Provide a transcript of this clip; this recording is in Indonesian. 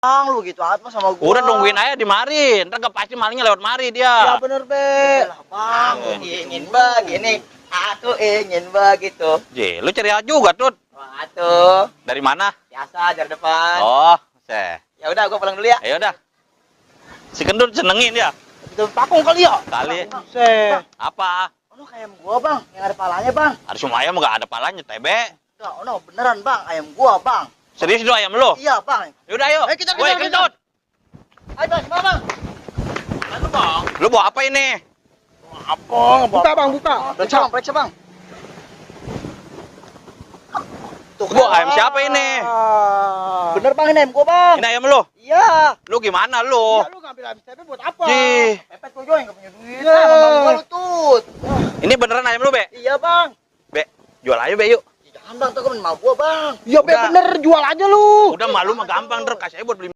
Bang, lu gitu amat sama gua. Udah nungguin aja di mari. Ntar pasti malingnya lewat mari Ya dia. bener, Be. Lah, Bang, ingin begini. Aku ingin begitu. Ji, lu ceria juga, Tut. Wah, tuh. Dari mana? Biasa jar depan. Oh, seh. Ya udah, gua pulang dulu ya. Ya udah. Si Kendut senengin dia. Itu pakung kali ya? Kali. Buset. Apa? Ono kayak ayam gua, Bang, yang ada palanya, Bang. Ada semua ayam nggak ada palanya, tebe. Enggak, ono beneran, Bang, ayam gua, Bang. Serius itu ayam lu? Iya, Bang. Yaudah ayo. Ayo, kita, Woi, kita. Kendut. Ayo, Bang, gimana, Bang? Aduh, Bang. Lu bawa apa ini? Apa? Buka bang, buka. Periksa, Bang, periksa, Bang. Tuh, Gua ayam siapa ini? Bener, Bang, ini ayam gua, Bang. Ini ayam lu? Iya. Lu gimana lu? Ya, lu ngambil ayam tempe buat apa? Ji, Pepet gua juga yang gak punya duit. Iya. Sama gua lu, Tut. ini beneran ayam lu, Be? Iya, Bang. Be, jual aja, Be, yuk. Jangan, Bang, tuh kan mau gua, Bang. Ya, Be, Udah. bener, jual aja lu. Udah malu mah gampang, ntar kasih aja buat beli